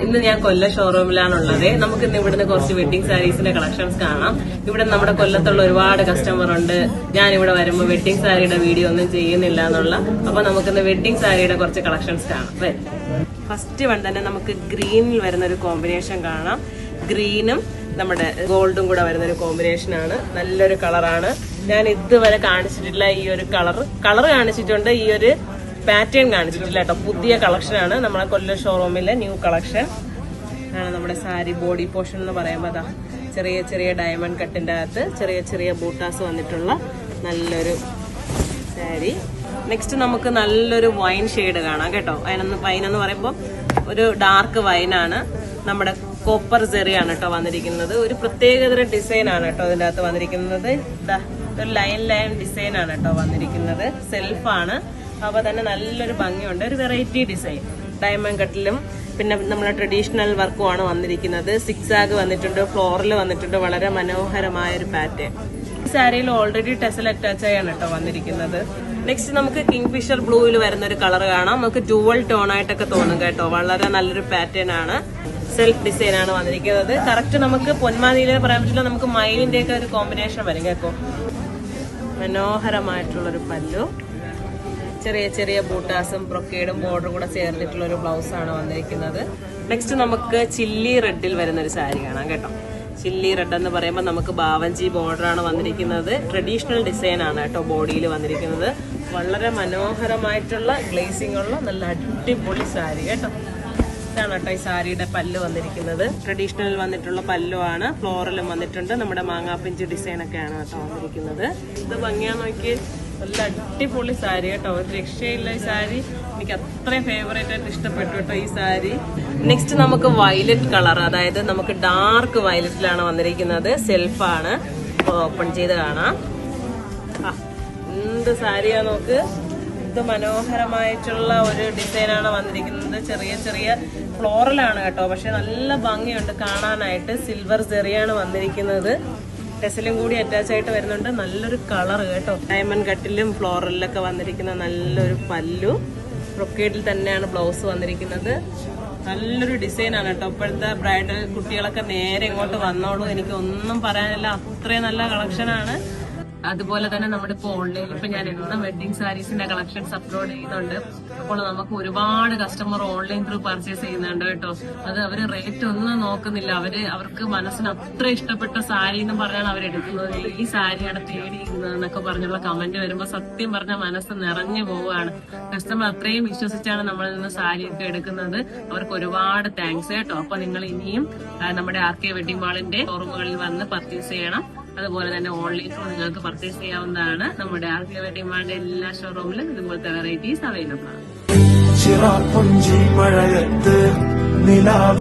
ഇന്ന് ഞാൻ കൊല്ലം ഷോറൂമിലാണുള്ളത്. നമുക്ക് ഇന്ന് ഇവിടുന്ന് കുറച്ച് വെഡിങ് സാരീസിന്റെ കളക്ഷൻസ് കാണാം. ഇവിടെ നമ്മുടെ കൊല്ലത്തുള്ള ഒരുപാട് കസ്റ്റമർ ഉണ്ട്. ഞാൻ ഇവിടെ വരുമ്പോൾ വെഡിങ് സാരിയുടെ വീഡിയോ ഒന്നും ചെയ്യുന്നില്ല എന്നുള്ള. അപ്പൊ നമുക്കിന്ന് വെഡിങ് സാരിയുടെ കുറച്ച് കളക്ഷൻസ് കാണാം. ഫസ്റ്റ് വൺ തന്നെ നമുക്ക് ഗ്രീനിൽ വരുന്ന ഒരു കോമ്പിനേഷൻ കാണാം. ഗ്രീനും നമ്മുടെ ഗോൾഡും കൂടെ വരുന്ന ഒരു കോമ്പിനേഷൻ ആണ്. നല്ലൊരു കളറാണ്. ഞാൻ ഇതുവരെ കാണിച്ചിട്ടില്ല ഈ ഒരു കളർ കാണിച്ചിട്ടുണ്ട്. ഈ ഒരു പാറ്റേൺ കാണിച്ചിട്ടില്ല കേട്ടോ. പുതിയ കളക്ഷനാണ് നമ്മളെ കൊല്ലം ഷോറൂമിലെ ന്യൂ കളക്ഷൻ ആണ്. നമ്മുടെ സാരി ബോഡി പോർഷൻ എന്ന് പറയുമ്പോൾ അതാ ചെറിയ ചെറിയ ഡയമണ്ട് കട്ടിന്റെ അകത്ത് ചെറിയ ചെറിയ ബൂട്ടാസ് വന്നിട്ടുള്ള നല്ലൊരു സാരി. നെക്സ്റ്റ് നമുക്ക് നല്ലൊരു വൈൻ ഷെയ്ഡ് കാണാം കേട്ടോ. വൈനെന്ന് പറയുമ്പോൾ ഒരു ഡാർക്ക് വൈനാണ്. നമ്മുടെ കോപ്പർ ജെറിയാണ് കേട്ടോ വന്നിരിക്കുന്നത്. ഒരു പ്രത്യേകതരം ഡിസൈൻ ആണ് കേട്ടോ അതിൻ്റെ അകത്ത് വന്നിരിക്കുന്നത്. ഒരു ലൈൻ ഡിസൈൻ ആണ് കേട്ടോ വന്നിരിക്കുന്നത്. സെൽഫാണ്. അപ്പൊ തന്നെ നല്ലൊരു ഭംഗിയുണ്ട്. ഒരു വെറൈറ്റി ഡിസൈൻ ഡയമണ്ട് കട്ടിലും പിന്നെ നമ്മുടെ ട്രഡീഷണൽ വർക്കുമാണ് വന്നിരിക്കുന്നത്. സിക്സാഗ് വന്നിട്ടുണ്ട്, ഫ്ലോറിൽ വന്നിട്ടുണ്ട്. വളരെ മനോഹരമായ ഒരു പാറ്റേൺ. ഈ സാരിയിൽ ഓൾറെഡി ടെസൽ അറ്റാച്ച് ആയാണ് കേട്ടോ വന്നിരിക്കുന്നത്. നെക്സ്റ്റ് നമുക്ക് കിങ് ഫിഷർ ബ്ലൂവിൽ വരുന്ന ഒരു കളർ കാണാം. നമുക്ക് ഡുവൽ ടോൺ ആയിട്ടൊക്കെ തോന്നും കേട്ടോ. വളരെ നല്ലൊരു പാറ്റേൺ ആണ്. സെൽഫ് ഡിസൈൻ ആണ് വന്നിരിക്കുന്നത്. കറക്റ്റ് നമുക്ക് പൊന്മാനിയിലെ പറയാൻ പറ്റില്ല. നമുക്ക് മയിലിന്റെ ഒക്കെ ഒരു കോമ്പിനേഷൻ വരും കേട്ടോ. മനോഹരമായിട്ടുള്ളൊരു പല്ലു, ചെറിയ ചെറിയ ബൂട്ടാസും ബ്രൊക്കേഡും ബോർഡറും കൂടെ ചേർന്നിട്ടുള്ള ഒരു ബ്ലൗസ് ആണ് വന്നിരിക്കുന്നത്. നെക്സ്റ്റ് നമുക്ക് ചില്ലി റെഡിൽ വരുന്ന ഒരു സാരി കാണാം കേട്ടോ. ചില്ലി റെഡ് എന്ന് പറയുമ്പോൾ നമുക്ക് ബാവഞ്ചി ബോർഡറാണ് വന്നിരിക്കുന്നത്. ട്രഡീഷണൽ ഡിസൈൻ ആണ് കേട്ടോ ബോഡിയിൽ വന്നിരിക്കുന്നത്. വളരെ മനോഹരമായിട്ടുള്ള ഗ്ലേസിംഗ് ഉള്ള നല്ല അടിപൊളി സാരി കേട്ടോ. ഇതാണ് കേട്ടോ ഈ സാരിയുടെ പല്ല് വന്നിരിക്കുന്നത്. ട്രഡീഷണൽ വന്നിട്ടുള്ള പല്ലു ആണ്. ഫ്ലോറലും വന്നിട്ടുണ്ട്. നമ്മുടെ മാങ്ങാപ്പിഞ്ച് ഡിസൈൻ ഒക്കെയാണ് കേട്ടോ വന്നിരിക്കുന്നത്. ഇത് ഭംഗിയാ നോക്കി. നല്ല അടിപൊളി സാരി കേട്ടോ. ഒരു രക്ഷയില്ല ഈ സാരി. എനിക്ക് അത്രയും ഫേവറേറ്റ് ആയിട്ട് ഇഷ്ടപ്പെട്ടു കേട്ടോ ഈ സാരി. നെക്സ്റ്റ് നമുക്ക് വയലറ്റ് കളർ, അതായത് നമുക്ക് ഡാർക്ക് വയലറ്റിലാണ് വന്നിരിക്കുന്നത്. സെൽഫാണ്. ഓപ്പൺ ചെയ്ത് കാണാം. എന്ത് സാരിയാ നോക്ക്. ഇത് മനോഹരമായിട്ടുള്ള ഒരു ഡിസൈനാണ് വന്നിരിക്കുന്നത്. ചെറിയ ചെറിയ ഫ്ലോറലാണ് കേട്ടോ. പക്ഷെ നല്ല ഭംഗിയുണ്ട് കാണാനായിട്ട്. സിൽവർ ജെറിയാണ് വന്നിരിക്കുന്നത്. ടെസലും കൂടി അറ്റാച്ച് ആയിട്ട് വരുന്നുണ്ട്. നല്ലൊരു കളർ കേട്ടോ. ഡയമണ്ട് കട്ടിലും ഫ്ലോറലിലൊക്കെ വന്നിരിക്കുന്ന നല്ലൊരു പല്ലു. ബ്രൊക്കേഡിൽ തന്നെയാണ് ബ്ലൗസ് വന്നിരിക്കുന്നത്. നല്ലൊരു ഡിസൈനാണ് കേട്ടോ. ഇപ്പോഴത്തെ ബ്രൈഡൽ കുട്ടികളൊക്കെ നേരെ ഇങ്ങോട്ട് വന്നോളൂ. എനിക്ക് ഒന്നും പറയാനില്ല. അത്രയും നല്ല കളക്ഷനാണ്. അതുപോലെ തന്നെ നമ്മുടെ ഇപ്പോൾ ഓൺലൈനിൽ ഇപ്പൊ ഞാൻ എന്നും വെഡിങ് സാരീസിന്റെ കളക്ഷൻസ് അപ്ലോഡ് ചെയ്യുന്നുണ്ട്. അപ്പോൾ നമുക്ക് ഒരുപാട് കസ്റ്റമർ ഓൺലൈൻ ത്രൂ പർച്ചേസ് ചെയ്യുന്നുണ്ട് കേട്ടോ. അത് അവര് റേറ്റ് ഒന്നും നോക്കുന്നില്ല. അവർക്ക് മനസ്സിന് അത്ര ഇഷ്ടപ്പെട്ട സാരി എന്ന് പറഞ്ഞാണ് അവരെടുക്കുന്നത്. ഈ സാരിയാണ് തേടിയിരുന്നതെന്നൊക്കെ പറഞ്ഞുള്ള കമന്റ് വരുമ്പോൾ സത്യം പറഞ്ഞ മനസ്സ് നിറഞ്ഞു പോവുകയാണ്. കസ്റ്റമർ അത്രയും വിശ്വസിച്ചാണ് നമ്മളിൽ നിന്ന് സാരിയൊക്കെ എടുക്കുന്നത്. അവർക്ക് ഒരുപാട് താങ്ക്സ് കേട്ടോ. അപ്പൊ നിങ്ങൾ ഇനിയും നമ്മുടെ ആർ കെ വെഡിങ് മാളിന്റെ ഷോറൂമുകളിൽ വന്ന് പർച്ചേസ് ചെയ്യണം. അതുപോലെ തന്നെ ഓൺലൈൻ ത്രൂ നിങ്ങൾക്ക് പർച്ചേസ് ചെയ്യാവുന്നതാണ്. നമ്മുടെ ആർ കെ വെഡിങ് മാളിന്റെ എല്ലാ ഷോറൂമിലും ഇതുപോലത്തെ വെറൈറ്റീസ് അവൈലബിൾ ആണ്.